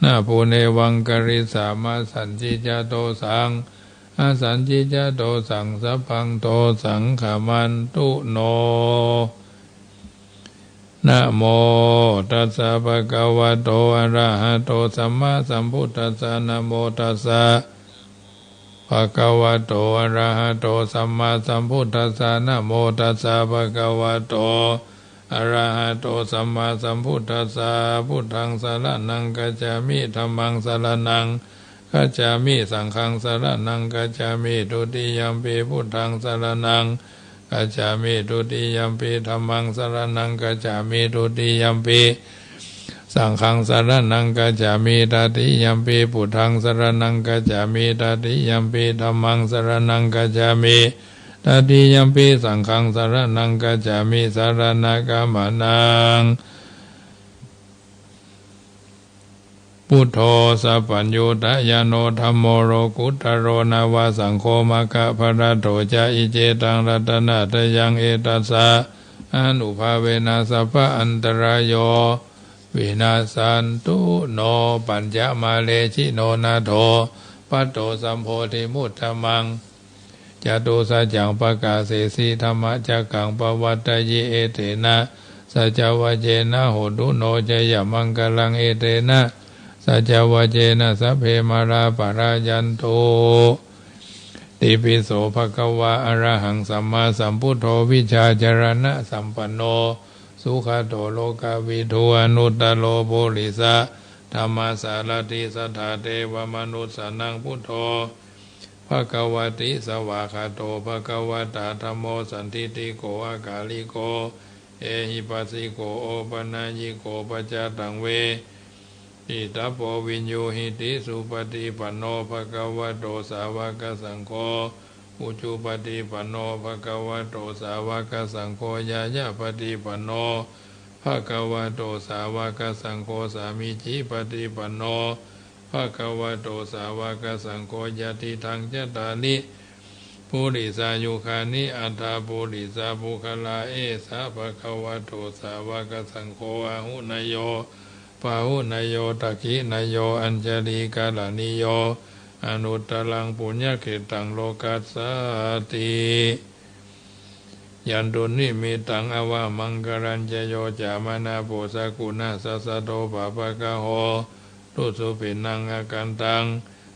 นาภูเนวังกริสามาสัญจิจโตสังอาสัญจิจโตสังสัพพังโตสังขมันตุโนนะโมตัสสะภะคะวะโตอะระหะโตสัมมาสัมพุทธัสสะนะโมตัสสะภะคะวะโตอะระหะโตสัมมาสัมพุทธัสสะนะโมตัสสะภะคะวะโตอะระหะโตสัมมาสัมพุทธัสสะพุทธังสรณังกัจฉามิธัมมังสรณังกัจฉามิสังฆังสรณังกัจฉามิทุติยัมปิพุทธังสรณังกัจฉามิทุติยัมปิธัมมังสรณังกัจฉามิทุติยัมปิสังฆังสรณังกัจฉามิตติยัมปิพุทธังสรณังกัจฉามิตติยัมปิธัมมังสรณังกัจฉามิตติยัมปิสังฆังสรณังกัจฉามิสรณะกัมมนังพุทโธสัพพัญญูตยโนธัมโมโรกุตโรนาวาสังโฆมะคะภรโตจาอิเจตังรัตนะตยังเอตัสสะอนุภาเวนะสัพพะอันตรายโยวินาสันตุโนปัญจมาเลชิโนนาโถปัตโตสัมโพธิมุตตมังจตุสัจจังปะกาเสสีธรรมจักขังปวัตตยิเอเตนะสัจจวเจนะโหตุโนจยมังกลังเอเตนะสัจจวเจนะสัพเพมาราปรายันโตติปิโสภะคะวะอะระหังสัมมาสัมพุทโธวิชาจรณะสัมปันโนสุขโตโลกวิทูอนุตตโลโภริสะธรรมสารติสัทธาเทวมนุสสนังพุทโธภะคะวะติสวากขาโตภะคะวะตาธัมโมสันทิฏฐิโกอากาลิโกเอหิปัสสิโกโอปนัญญิโกปัจจตังเวอิตาโปวิญโยหิติสุปฏิปันโนภะคะวะโตสาวกสังโฆอุจุปฏิปันโนภะคะวะโตสาวกสังโฆยายะปฏิปันโนภะคะวะโตสาวกสังโฆสามิจิปฏิปันโนภะคะวะโตสาวกสังโฆยะติทังจตานิปุริสายุคานิอัตถาปุริสาภุคลาเอสะภะคะวะโตสาวกสังโฆอาหุนโยปาหุนโยตักขินโยอัญจลีกาลานิโยอนุตตรังปุญญเขตังโลกัสสติยันตุนิมิตังอวามังกรัญจโยจามนาโพสกุณาสัสสะโตปะปะกะโหตุสุปินังอากันตัง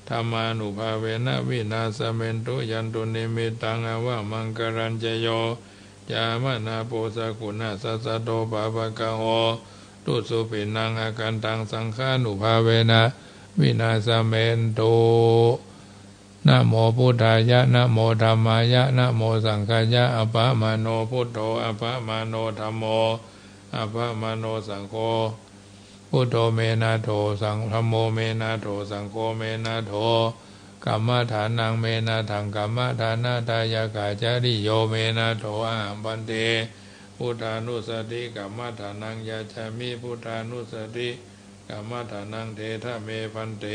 ธรรมานุภาเวนะวินาสเมนตุยันตุนิมิตังอวามังกรัญจโยจามนาโพสกุณาสัสสะโตปะปะกะโหตุสุปินังอากันตังสังฆานุภาเวนะวินาสเมนตุนะโมพุทธายะนะโมธัมมายะนะโมสังฆายะอะปะมะโนพุทโธอะปะมะโนธัมโมอะปะมะโนสังโฆพุทโธเมนะโธสังธัมโมเมนะโธสังโฆเมนะโธกัมมะฐานังเมนะถังกัมมะฐานะทายกาจาริโยเมนะโธอะหังปันเตพุทธานุสติกัมมะฐานังยาจามิพุทธานุสติกัมมะฐานังเทธะเมพันเต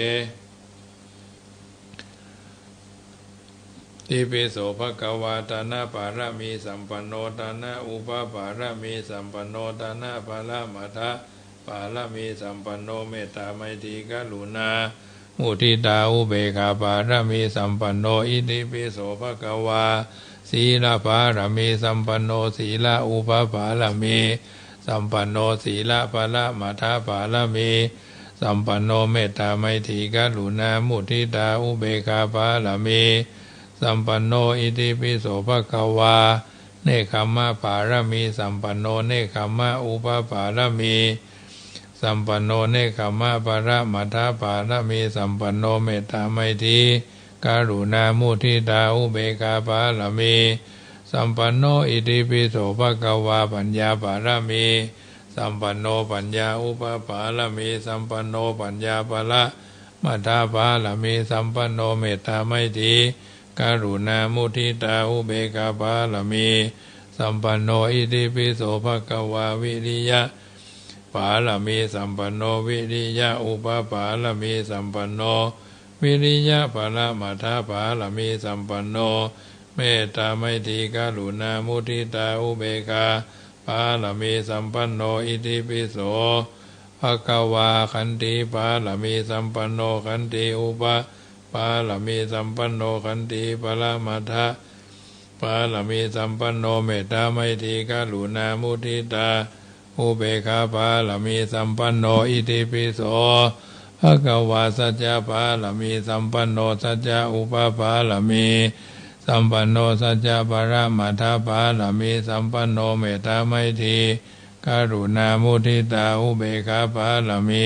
ติปิโสภะคะวะตานะปารมีสัมปันโนตานะอุปปารมีสัมปันโนตานะปาระมัทธะปารมีสัมปันโนเมตตาไมตรีกรุณามุทิตาอุเบกขาปารมีสัมปันโนอิติปิโสภะคะวะศีลปารมีสัมปันโนศีลอุปปารมีสัมปันโนศีลปาระมัทธะปารมีสัมปันโนเมตตาไมตรีกรุณามุทิตาอุเบกขาปารมีสัมปันโนอิติปิโสภะคะวาเนคขมะปารมีสัมปันโนเนคขมะอุปปารมีสัมปันโนเนคขมะปาระมัทธะปารมีสัมปันโนเมตตาไมตรีกรุณามุทิตาอุเบกขาปารมีสัมปันโนอิติปิโสภะคะวาปัญญาปารมีสัมปันโนปัญญาอุปปารมีสัมปันโนปัญญาปาระมัทธะปารมีสัมปันโนเมตตาไมตรีกรุณามุทิตาอุเบกขาปารมีสัมปันโนอิติปิโสภะคะวาวิริยะปารมีสัมปันโนวิริยะอุปปารมีสัมปันโนวิริยะปาระมัทธะปารมีสัมปันโนเมตตาไมตรีกรุณามุทิตาอุเบกขาปารมีสัมปันโนอิติปิโสภ ภควาขันติปาลมีสัมปันโนขันติอุปปาลมีสัมปันโนขันติปรมัตถะปาลมีสัมปันโนเมตตาไมตรีกรุณามุทิตาอุเบกขาปาลมีสัมปันโนอิติปิโสภควาสัจจะปาลมีสัมปันโนสัจจะอุปปาลมีสัมปันโนสัจจะปรมัตถปาลมีสัมปันโนเมตตาไมตรีกรุณามุทิตาอุเบกขาปาลมี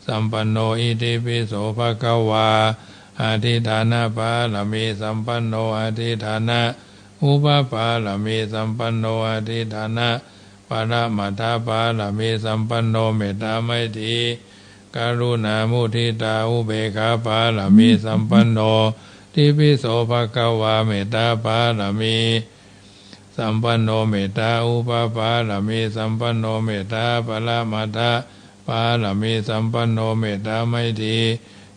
สัมปันโนอิติปิโสภควาอธิฐานะปาลมีสัมปันโนอธิฐานะอุปปาลมีสัมปันโนอธิฐานะปรมัตถปาลมีสัมปันโนเมตตาไมตรีกรุณามุทิตาอุเบกขาปาลมีสัมปันโนทิปิโสภควาเมตตาปาลมีสัมปันโนเมตตาอุปปาลมีสัมปันโนเมตตาปรมัตถปาลมีสัมปันโนเมตตาไมตรี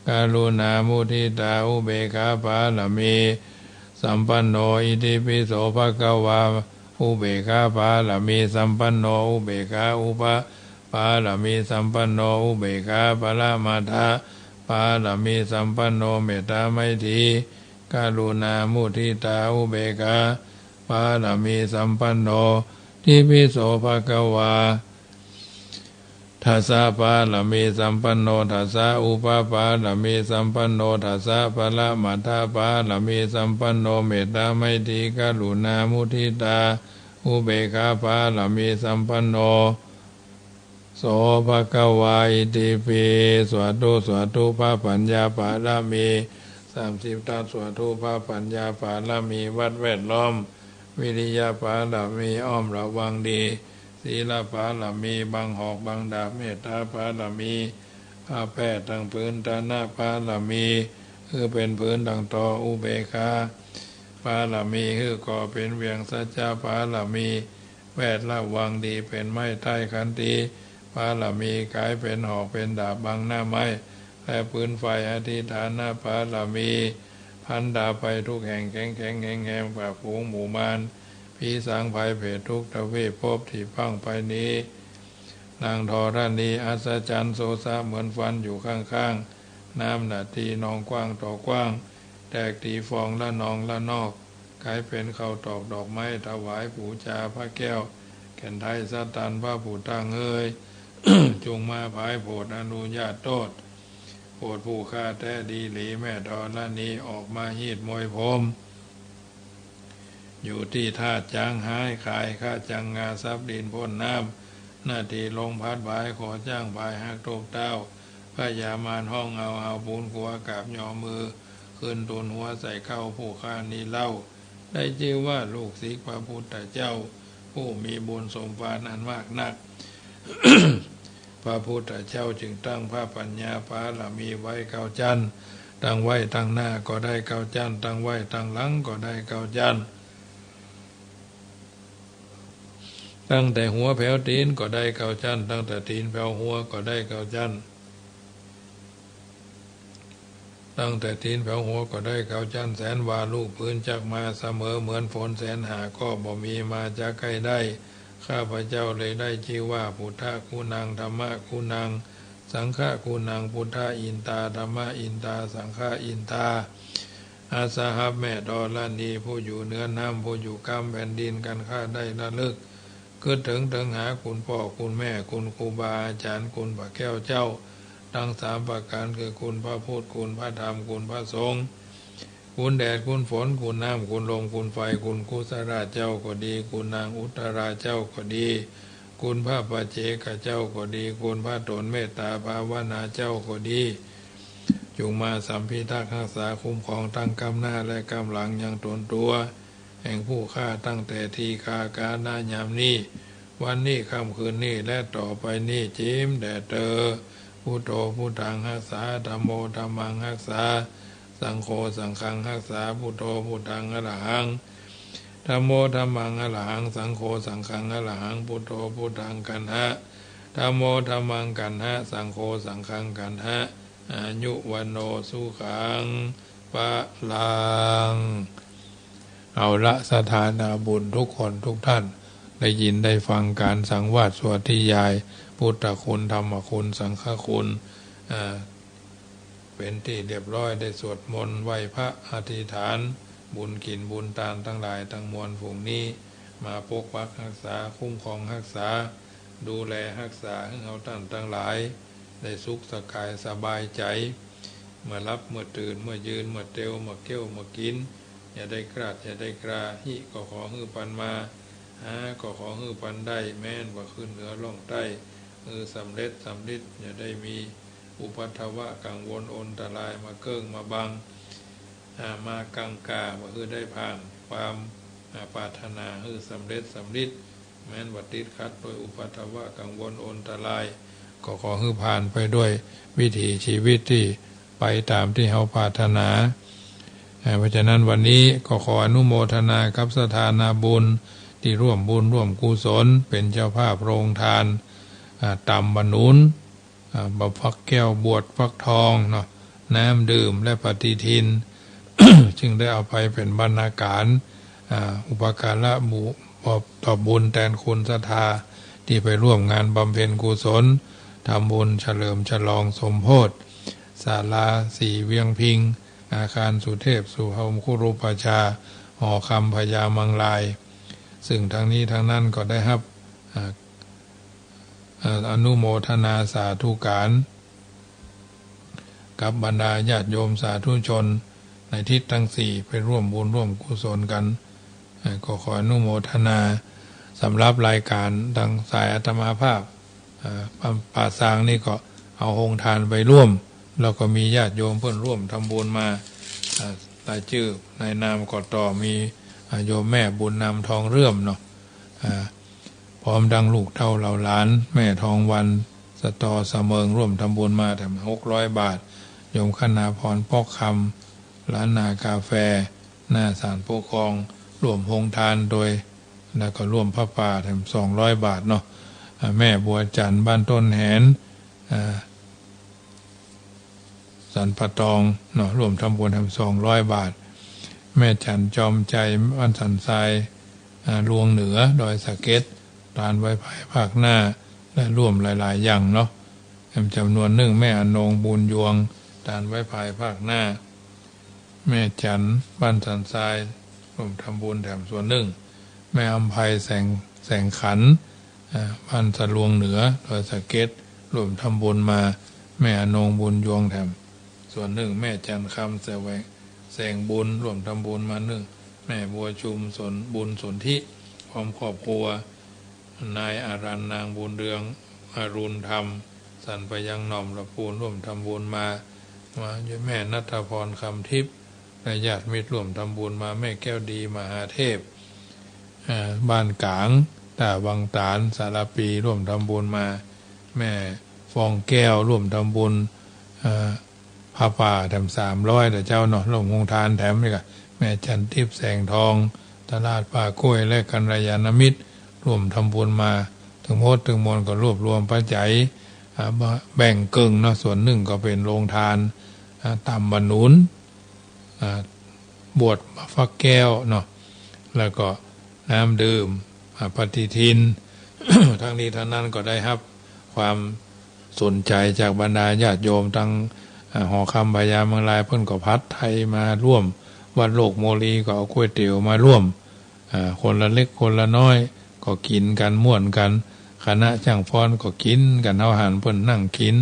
กรุณามุทิตาอุเบกขาปาลมีสัมปันโนอิติปิโสภควาอุเบกขาปาลมีสัมปันโนอุเบกขาอุปปาลมีสัมปันโนอุเบกขาปรมัตถปาลมีสัมปันโนเมตตาไมตรีกรุณามุทิตาอุเบกขาปาลมีสัมปันโนทิปิโสภควาทัสสะปาลมีสัมปันโนทัสสะอุปปาลมีสัมปันโนทัสสะปรมัตถปาลมีสัมปันโนเมตตาไมตรีกรุณามุทิตาอุเบกขาปาลมีสัมปันโนโสภควาอิติปิสวดตุสวดตุพระปัญญาปาลมี30ทัศสวดตุพระปัญญาปาลมีวัดแวดล้อมวิริยะปาลมีอ้อมระวังดีศีลปาลมีบังหอกบังดาบเมตตาปาลมีผ้าแพทย์ตั้งพื้นตาหน้าปาลมีคือเป็นพื้นดังต่ออุเบกขาปาลมีคือก่อเป็นเวียงสัจจะปาลมีแวดระวังดีเป็นไม้ใต้ขันติปาลมีกายเป็นหอกเป็นดาบบังหน้าไม้และปืนไฟอธิฐานะปาลมีพันดาไปทุกแห่งแข็งแข็งแห่งแห่งแบบฝูงหมู่มารพีสางภัยเพศทุกทวีภพที่พังไปนี้นางธรณีอัศจรรย์โสสะเหมือนฟันอยู่ข้างๆน้ำหนาทีนองกว้างต่อกว้างแตกตีฟองละนองละนอกกลายเป็นข้าวตอกดอกไม้ถวายปูชาพระแก้วแก่นไทยสัตตันพระผู้ตั้งเอ่ย จงมาภายโปรดอนุญาตโทษโปรดผู้ฆ่าแท้ดีหลีแม่ธรณีออกมาหีดมวยพรมอยู่ที่ท่าจางหายขายข้าจังงาซับดินพ้นน้ำหน้าที่ลงพัดบายขอจ้างบายหักตบเต้าพระยามานห้องเอาปูนขัวกาบย่อมือขึ้นตุนหัวใส่เข้าผู้ฆ่านี้เล่าได้ชื่อว่าลูกศิษย์พระพุทธเจ้าผู้มีบุญสมภารอันมากนัก พระพุทธเจ้าจึงตั้งพระปัญญาปาลมีไว้เก้าจันทร์ตั้งไว้ตั้งหน้าก็ได้เก้าจันทร์ตั้งไว้ตั้งหลังก็ได้เก้าจันทร์ตั้งแต่หัวแผ่วตีนก็ได้เก้าจันทร์ตั้งแต่ตีนแผ่วหัวก็ได้เก้าจันทร์ตั้งแต่ตีนแผ่วหัวก็ได้เก้าจันทร์แสนวาลูกพื้นจักมาเสมอเหมือนฝนแสนหาก็บ่มีมาจากใครได้ข้าพเจ้าเลยได้ชื่อว่าพุทธคูนังธรรมะคูนังสังฆคูนังพุทธอินตาธรรมะอินตาสังฆอินตาอาสาหับแม่ดอลนีผู้อยู่เหนือน้ำผู้อยู่กำแผ่นดินกันข้าได้ระลึกคือถึงหาคุณพ่อคุณแม่คุณครูบาอาจารย์คุณพระแก้วเจ้าทั้ง3ประการคือคุณพระพุทธคุณพระธรรมคุณพระสงฆ์คุณแดดคุณฝนคุณน้ำคุณลมคุณไฟคุณกุศลเจ้าก็ดีคุณนางอุตราเจ้าก็ดีคุณพระปัจเจกเจ้าก็ดีคุณพระตนเมตตาภาวนาเจ้าก็ดีจงมาสัมพิทักษ์รักษาคุ้มครองตั้งกำหน้าและกำหลังยังตนตัวแห่งผู้ฆ่าตั้งแต่ทีฆาการหน้ายามนี้วันนี้ค่ำคืนนี้และต่อไปนี้จิ้มแด่เตอพุทโธพุทธังรักษาธัมโมธัมมังรักษาสังโฆสังฆังรักษาพุทโธพุทธังอรหังธัมโมธัมมังอรหังสังโฆสังฆังอรหังพุทโธพุทธังกันหะธัมโมธัมมังกันหะสังโฆสังฆังกันหะอายุวันโนสุขังปะลังเอาละสถานาบุญทุกคนทุกท่านได้ยินได้ฟังการสังวาสสวดที่ยาย พุทธคุณธรรมคุณสังฆคุณเป็นที่เรียบร้อยได้สวดมนต์ไหว้พระอธิษฐานบุญกินบุญทานทั้งหลายทั้งมวลฝูงนี้มาปกปักรักษาคุ้มครองรักษาดูแลรักษาให้เราท่านทั้งหลายได้สุขสกายสบายใจเมื่อรับเมื่อตื่นเมื่อยืนเมื่อเตียวเมื่อเกี้ยวเมื่อกินอย่าได้กราดอย่าได้กราหิก็ขอฮือปันมาก็ขอฮือปันได้แม่นว่าขึ้นเหนือล่องใต้สำเร็จสำลิดอย่าได้มีอุปัฏฐวะกังวลอนตรายมาเกิ้งมาบังมากังกาว่าคือได้ผ่านความปรารถนาคือสำเร็จสำลิดแม้นวัดติดขัดโดยอุปัฏฐวะกังวลอนตรายก็ขอให้ผ่านไปด้วยวิถีชีวิตที่ไปตามที่เขาปรารถนาเพราะฉะนั้นวันนี้ก็ขออนุโมทนากับสถานาบุญที่ร่วมบุญร่วมกุศลเป็นเจ้าภาพโรงทานตำบรรนุนบำฟักแก้วบวชฟักทองเนาะน้ำดื่มและปฏิทิน จึงได้เอาไปเป็นบรรณาการอุปการะบุตอบบุญแทนคุณศรัทธาที่ไปร่วมงานบำเพ็ญกุศลทำบุญเฉลิมฉลองสมโภชศาลาสีเวียงพิงอาคารสุเทพสุหมคุรุปชาหอคำพญามังลายซึ่งทั้งนี้ทั้งนั้นก็ได้รับอนุโมทนาสาธุการกับบรรดาญาติโยมสาธุชนในทิศทั้งสี่ไปร่วมบุญร่วมกุศลกันก็ขออนุโมทนาสำหรับรายการทางสายอาตมาภาพป่าซางนี่ก็เอาโฮงทานไปร่วมแล้วก็มีญาติโยมเพื่อนร่วมทำบุญมารายชื่อในนามกต่อมีโยมแม่บุญนำทองเรื่อมเนาะพร้อมดังลูกเท่าเหล่าหลานแม่ทองวันสตอเสมิงร่วมทำบุญมาแต่600 บาทโยมคณาพรปอกคำร้านนากาแฟหน้าศาลปกครองร่วมโฮงทานโดยแล้วก็ร่วมพระป่าแถม200 บาทเนาะแม่บัวจันทร์บ้านต้นแหนสันปะตองเนาะร่วมทำบุญ200 บาทแม่จันจอมใจบ้านสันทรายลวงเหนือดอยสะเก็ดตานไว้ภาคหน้าและร่วมหลายๆอย่างเนาะจำนวนหนึ่งแม่อนงบุญยวงตานไว้ภาคหน้าแม่จันบ้านสันทรายร่วมทำบุญแถมส่วนหนึ่งแม่อำไพแสงขันบ้านสะลวงเหนือดอยสะเก็ดร่วมทำบุญมาแม่อนงบุญยวงแถมส่วนหนึ่งแม่จันคำแสงบุญร่วมทำบุญมาหนึ่งแม่บัวชุมสนบุญสนธิพร้อมครอบครัวนายอารันนางบุญเรืองอรุณธรรมสันไปยังหน่อมระปูนร่วมทำบุญมาแม่นัทพรคำทิพย์และญาติมิตรร่วมทำบุญมาแม่แก้วดีมหาเทพบ้านกลางตาวังตาลสารปีร่วมทำบุญมาแม่ฟองแก้วร่วมทำบุญผ้าป่าแถม300แต่เจ้าเนาะร่วมโฮงทานแถมนี่ก็แม่จันทิพย์แสงทองตลาดป่ากล้วยและกัลยาณมิตรร่วมทำบุญมาถึงโมดถึงมวลก็รวบรวมปัจจัยแบ่งกึ่งเนาะส่วนหนึ่งก็เป็นโรงทานตำบรรนุนบวชฟักแก้วเนาะแล้วก็น้ำดื่มปฏิทิน ทั้งนี้ทั้งนั้นก็ได้รับความสนใจจากบรรดาญาติโยมทั้งหอคำพญามังลายเพิ่นก็พัดไทยมาร่วมวัดโลกโมลีก็เอาก๋วยเตี๋ยวมาร่วมคนละเล็กคนละน้อยก็กินกันม่วนกันคณะช่างฟ้อนก็กินกันเอาอาหารเพิ่นนั่งกิน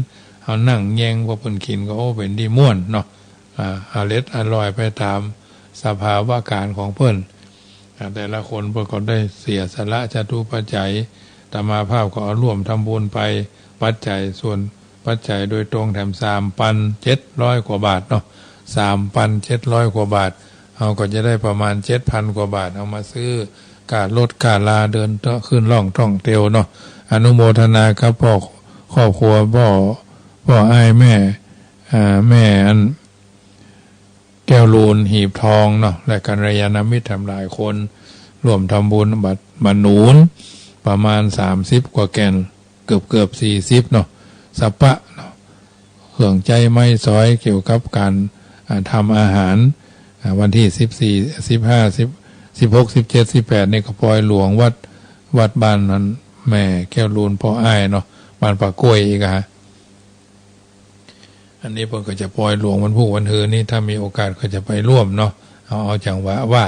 เอานั่งแยงว่าเพิ่นกินก็โอ้เป็นดีม่วนเนาะอร่อยอร่อยไปตามสภาวะการของเพิ่นแต่ละคนเพิ่นก็ได้เสียสละจตุปัจจัยตมาภาพก็เอาร่วมทำบุญไปปัจจัยส่วนปัจจัยโดยตรงแถม3,700 กว่าบาทเนาะ3,700 กว่าบาทเอาก็จะได้ประมาณ 7,000 กว่าบาทเอามาซื้อการลดการลาเดินขึ้นล่องท่องเที่ยวเนาะอนุโมทนาครับพ่อครอบครัวพ่ออ้ายแม่อันแก้วลูนหีบทองเนาะและกัลยาณมิตรทำหลายคนร่วมทำบุญบัตรบรรนุนประมาณ30 กว่าแก่นเกือบ40เนาะสัปปะเนาะเครื่องใจไม่ซอยเกี่ยวกับการทำอาหารวันที่14 15 16 17 18นี่ก็ปล่อยหลวงวัดบ้านนั้นแม่แก้วลูนพ่ออ้ายเนาะ บ้านปากกล้วยอีกฮะอันนี้เพิ่นก็จะปล่อยหลวงวันพุธวันฮือนี่ถ้ามีโอกาสก็จะไปร่วมเนาะเอาจังหวะว่า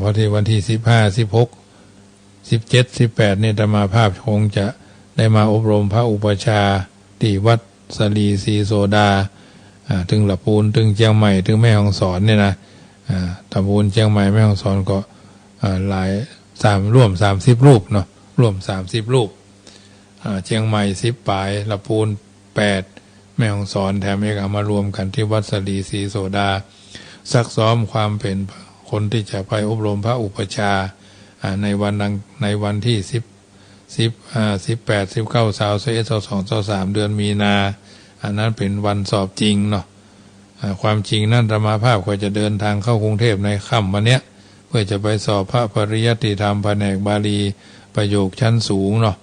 เพราะที่วันที่15 16 17 18นี่อาตมาภาพคงจะได้มาอบรมพระอุปชาที่วัดสลีศรีโสดาถึงละปูนถึงเชียงใหม่ถึงแม่ฮ่องสอนเนี่ยนะตะปูนเชียงใหม่แม่ฮ่องสอนก็หลายร่วม30รูปเนาะร่วม30รูปเชียงใหม่10ปลายละปูน8แม่ฮ่องสอนแถมเอกมารวมกันที่วัดสลีศรีโสดาซักซ้อมความเป็นคนที่จะไปอบรมพระอุปชาในวันที่18 19 20 21 22 23เดือนมีนาอันนั้นเป็นวันสอบจริงเนาะความจริงนั่นอาตมาภาพก็จะเดินทางเข้ากรุงเทพในค่ำวันเนี้ยเพื่อจะไปสอบพระปริยัติธรรมแผนกบาลีประโยคชั้นสูงเนาะ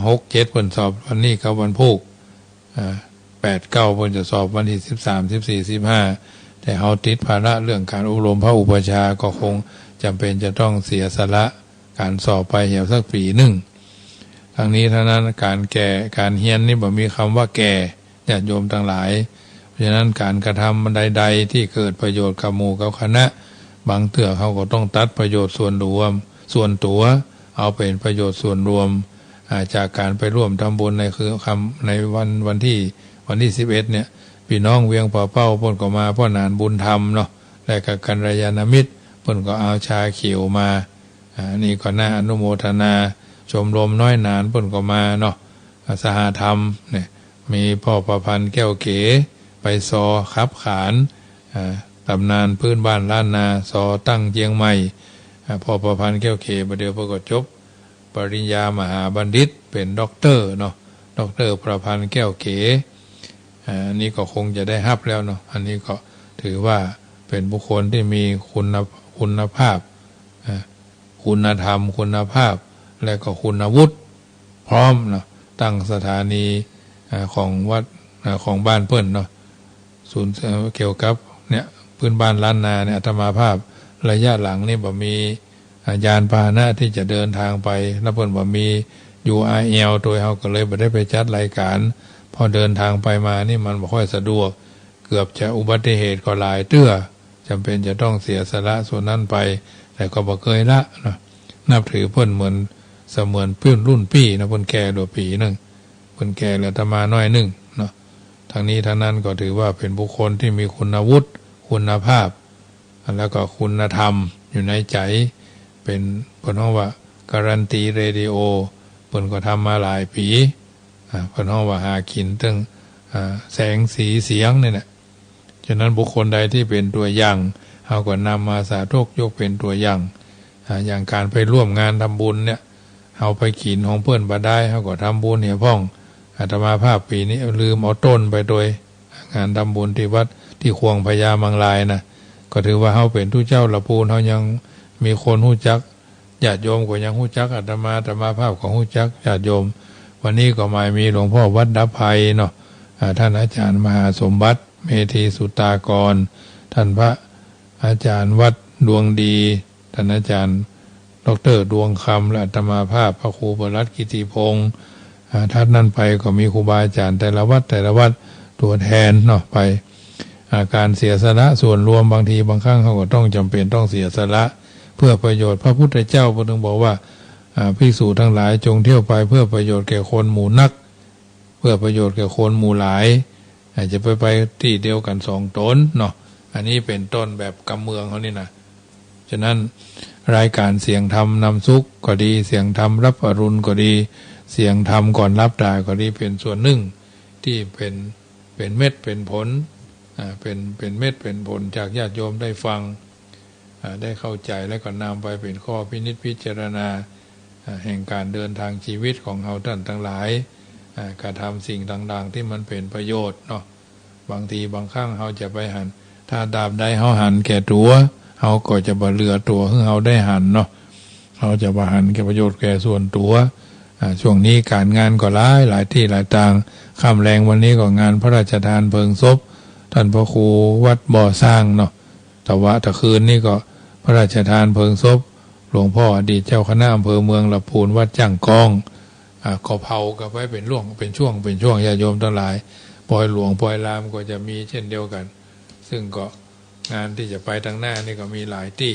6 7เพิ่นสอบวันนี้กับวันพุธ8 9เพิ่นจะสอบวันที่13 14 15แต่เฮาติดภาระเรื่องการอบรมพระอุปชาก็คงจำเป็นจะต้องเสียสละการสอบไปเหี่ยวสักปีหนึ่งทั้งนี้ทั้งนั้นการเฮียนนี่บ่มีคำว่าแก่ญาติโยมทั้งหลายเพราะฉะนั้นการกระทำใดๆที่เกิดประโยชน์กับหมู่กับคณะบางเถื่อเขาก็ต้องตัดประโยชน์ส่วนรวมส่วนตัวเอาเป็นประโยชน์ส่วนรวมจากการไปร่วมทำบุญในคือคำในวันที่11เนี่ยพี่น้องเวียงป่าเป้าเพิ่นก็มาพ่อนานบุญธรรมเนาะและกับกัลยาณมิตรเพิ่นก็เอาชาเขียวมานี่ก็น่าอนุโมทนาชมรมน้อยนานเพิ่นก็มาเนาะสหธรรมเนี่ยมีพ่อประพันธ์แก้วเก๋ไปซอขับขานตำนานพื้นบ้านล้านนาซอตั้งเจียงใหม่พ่อประพันธ์แก้วเก๋ประเดี๋ยวเพิ่นก็จบปริญญามหาบัณฑิตเป็นด็อกเตอร์เนาะด็อกเตอร์ประพันธ์แก้วเก๋อันนี้ก็คงจะได้รับแล้วเนาะอันนี้ก็ถือว่าเป็นบุคคลที่มีคุณภาพคุณธรรมคุณภาพและก็คุณวุฒิพร้อมเนาะตั้งสถานีของวัดของบ้านเปิ้นเนาะศูนย์เกี่ยวกับเนี่ยพื้นบ้านล้านนาเนี่ยอาตมาภาพระยะหลังนี่บ่มียานพาหนะที่จะเดินทางไปแล้วเปิ้นบ่มี URL ตัวเฮาก็เลยบ่ได้ไปจัดรายการพอเดินทางไปมานี่มันบ่ค่อยสะดวกเกือบจะอุบัติเหตุก็หลายเตื้อจำเป็นจะต้องเสียสละส่วนนั้นไปแต่ก็บ่เคยละเนาะนับถือเพิ่นเหมือนเสมือนเพื่อนรุ่นพี่นะเพิ่นแก่โดยปีนึงเพิ่นแก่แล้วอาตมาน้อยนึงเนาะทางนี้ทางนั้นก็ถือว่าเป็นบุคคลที่มีคุณวุฒิคุณภาพแล้วก็คุณธรรมอยู่ในใจเป็นเพิ่นเรียกว่าการันตีเรดิโอเพิ่นก็ทำมาหลายปีเพิ่นเรียกว่าหากินถึงแสงสีเสียงนี่แหละฉะนั้นบุคคลใดที่เป็นตัวอย่างเฮาก็นำมาสาธกยกเป็นตัวอย่างอย่างการไปร่วมงานทำบุญเนี่ยเฮาไปกินของเพื่อนบ่ได้เฮาก็ทำบุญเนี่ยพ่องอาตมาภาพปีนี้ลืมเอาต้นไปโดยงานทำบุญที่วัดที่ควงพญามังลายนะก็ถือว่าเฮาเป็นผู้เจ้าละปูนเฮายังมีคนฮู้จักญาติโยมก็ยังฮู้จักอาตมาภาพของฮู้จักญาติโยมวันนี้ก็มามีหลวงพ่อวัดดับภัยเนาะท่านอาจารย์มหาสมบัติเมธีสุตากรท่านพระอาจารย์วัดดวงดีท่านอาจารย์ดร.ดวงคำและอาตมาภาพพระครูประหลัดกิติพงศ์ท่านนั้นไปก็มีครูบาอาจารย์แต่ละวัดตัวแทนเนาะไปการเสียสละส่วนรวมบางทีบางครั้งเขาก็ต้องจำเป็นต้องเสียสละเพื่อประโยชน์พระพุทธเจ้าพระองค์บอกว่าภิกษุทั้งหลายจงเที่ยวไปเพื่อประโยชน์แก่คนหมู่นักเพื่อประโยชน์แก่คนหมู่หลายอาจจะไปที่เดียวกัน2 ตนเนาะอันนี้เป็นต้นแบบกำเมืองเขานี่นะฉะนั้นรายการเสียงธรรมนำสุขก็ดีเสียงธรรมรับอรุณก็ดีเสียงธรรมก่อนรับตายก็ดีเป็นส่วนหนึ่งที่เป็นเม็ดเป็นผลเป็นเม็ดเป็นผลจากญาติโยมได้ฟังได้เข้าใจแล้วก็นำไปเป็นข้อพินิจพิจารณาแห่งการเดินทางชีวิตของเราท่านทั้งหลายกระทำสิ่งต่างๆที่มันเป็นประโยชน์เนาะบางทีบางครั้งเราจะไปหันถ้าดาบใดเราหันแก่ตัวเราก็จะบ่เหลือตัวให้เราได้หันเนาะเราจะบ่หันแก่ประโยชน์แก่ส่วนตัวช่วงนี้การงานก็หลายที่หลายต่างค่ำแรงวันนี้ก็งานพระราชทานเพลิงศพท่านพระครูวัดบ่อสร้างเนาะแต่ว่าตะคืนนี่ก็พระราชทานเพลิงศพหลวงพ่ออดีตเจ้าคณะอำเภอเมืองลำพูนวัดจ้างกอง ก็เผากันไว้เป็นช่วงเป็นช่วงญาติโยมทั้งหลายปล่อยหลวงปล่อยลามก็จะมีเช่นเดียวกันซึ่งก็งานที่จะไปทางหน้านี่ก็มีหลายที่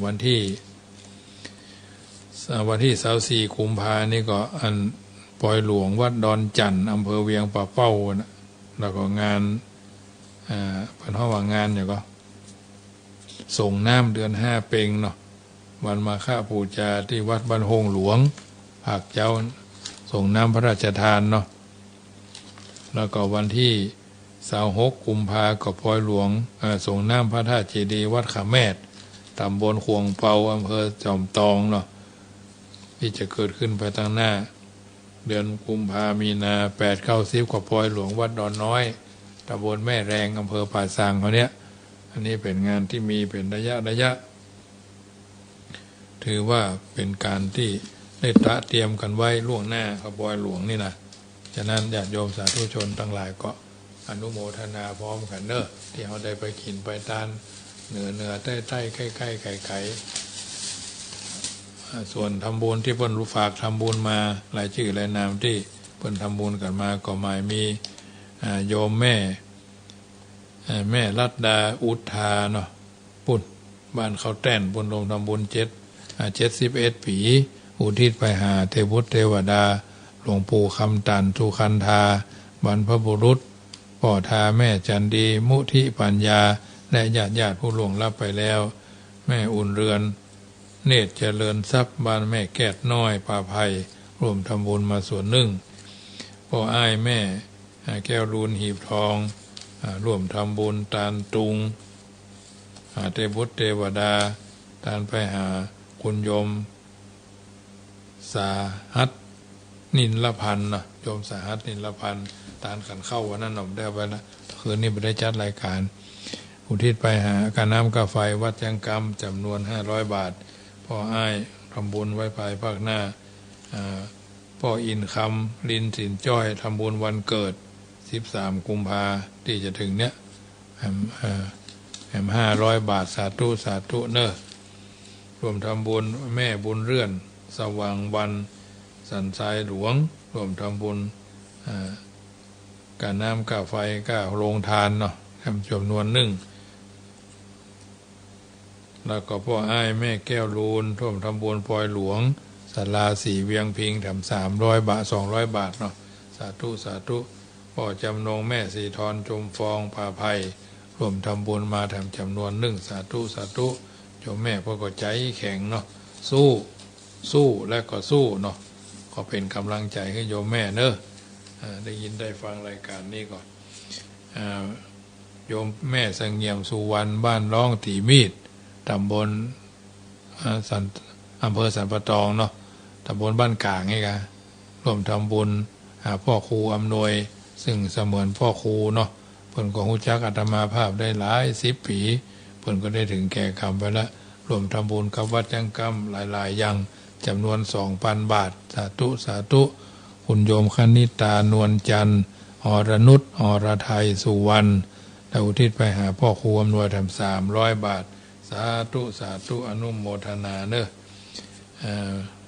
วันที่24 กุมภานี่ก็อันปล่อยหลวงวัดดอนจันทร์อำเภอเวียงป่าเป้านะแล้วก็งานเพิ่นเฮาว่างานเนี่ยก็ส่งน้ำเดือน5เพ็งเนาะวันมาฆบูชาที่วัดบ้านโฮงหลวงภาคเจ้าส่งน้ำพระราชทานเนาะแล้วก็วันที่26 กุมภาก็ปล่อยหลวงส่งน้ำพระธาตุเจดีย์วัดขาแมดตำบลขวงเปาอำเภอจอมตองเนาะที่จะเกิดขึ้นไปทางหน้าเดือนกุมภามีนา8 9 10ก็ปล่อยหลวงวัดดอนน้อยตำบลแม่แรงอำเภอป่าซางเขาเนี้ยอันนี้เป็นงานที่มีเป็นระยะถือว่าเป็นการที่ได้เตรียมกันไว้ล่วงหน้าขบวนหลวงนี่นะฉะนั้นญาติโยมสาธุชนทั้งหลายก็อนุโมทนาพร้อมกันเนอะที่เขาได้ไปกินไปทานเหนือใต้ใกล้ไก่ส่วนทำบุญที่เพิ่นรู้ฝากทำบุญมาหลายชื่อหลายนามที่เพิ่นทำบุญกันมาก็หมายมีโยมแม่รัตดาอุทาเนาะปุ่นบ้านเขาแต้นบุญลงทำบุญ71 ปีอุทิศไปหาเทวุฒิเทวดาหลวงปู่คำตันสุคันธาบรรพบุรุษพ่อทาแม่จันดีมุทิปัญญาและญาติผู้ล่วงลับไปแล้วแม่อุ่นเรือนเนตรเจริญทรัพย์บ้านแม่แก้ดน้อยป่าไผ่ร่วมทำบุญมาส่วนหนึ่งพ่ออ้ายแม่แก้วรูนหีบทองร่วมทำบุญตาลตุงเทวุฒิเทวดาตาลไปหาคุณโยมสาหัสนินละพันนะโยมสาหัสนินละพันตาลขันเข้าวันนั้นหน่อมได้ไปแล้วคืนนี้ไม่ได้จัดรายการอุทิศไปหาการน้ำกาไฟวัดยังกรรมจำนวน500 บาทพ่ออ้ายทำบุญไว้ภายภาคหน้าพ่ออินคำลินสินจ้อยทำบุญวันเกิด13 กุมภาที่จะถึงเนี้ย500 บาทสาธุเนอะรวมทำบุญแม่บุญเรื่อนสว่างวันสันทรายหลวงรวมทำบุญการน้ำกาไฟก้าโรงทานเนาะทำจำนวน1แล้วก็พ่ออ้ายแม่แก้วรูนร่วมทำบุญปล่อยหลวงศาลาสีเวียงพิงทำ300 บาท200 บาทเนาะสาธุพ่อจำนงแม่สีทรจมฟองพาภัยร่วมทำบุญมาทำจำนวน1สาธุโยมแม่พ่อก็ใจแข็งเนาะสู้และก็สู้เนาะก็เป็นกำลังใจให้โยมแม่เนอะได้ยินได้ฟังรายการนี้ก่อนโยมแม่สังเงียมสุวรรณบ้านร้องตีมีดตำบลอำเภอสันปะตองเนาะตำบลบ้านกลางไงกันร่วมทำบุญพ่อครูอำนวยซึ่งเสมือนพ่อครูเนาะเพิ่นก็รู้จักอาตมาภาพได้หลาย10 ปีเพิ่นก็ได้ถึงแก่กรรมไปแล้วรวมทำบุญกับวัดยังกรรมหลายอย่างจำนวน 2,000 บาทสาธุคุณโยมคณิตานวลจันทร์อรนุชอรไทยสุวรรณได้อุทิศไปหาพ่อครูอำนวยทำ300 บาทสาธุอนุโมทนาเนอะ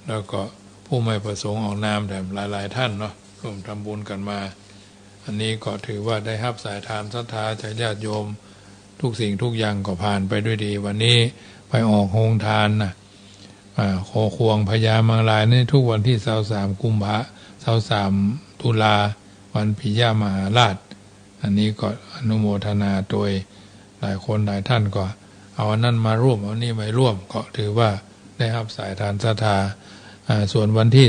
แล้วก็ผู้ไม่ประสงค์ออกนามแต่หลายท่านเนาะร่วมทำบุญกันมาอันนี้ก็ถือว่าได้รับสายทานศรัทธาจากญาติโยมทุกสิ่งทุกอย่างก็ผ่านไปด้วยดีวันนี้ไปออกโรงทานนะโคควงพญามังลายในทุกวันที่23 กุมภา23 ตุลาวันปิยมหาราชอันนี้ก็อนุโมทนาโดยหลายคนหลายท่านก็เอาอันนั้นมาร่วมเอานี่ไม่ร่วมก็ถือว่าได้รับสายทานศรัทธาส่วนวันที่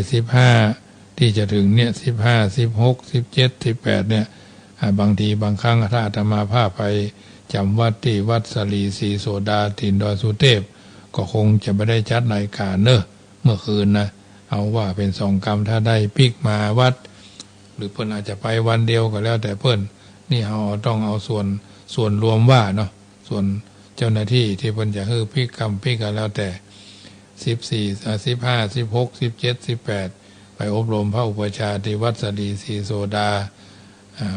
15ที่จะถึงเนี่ย15 16 17 18เนี่ยบางทีบางครั้งถ้าอาตมาภาพไปจำวัดที่วัดสลีศรีโสดาถิ่นดอยสุเทพก็คงจะไม่ได้จัดรายการเนอะเมื่อคืนนะเอาว่าเป็น2 กรรมถ้าได้พิกมาวัดหรือเพิ่นอาจจะไปวันเดียวก็แล้วแต่เพิ่นนี่เราต้องเอาส่วนรวมว่าเนาะส่วนเจ้าหน้าที่ที่เพิ่นจะให้พิกกรรมพิกกันแล้วแต่14 15 16 17 18ไปอบรมพระอุปัชฌาย์ที่วัดสลีศรีโสดา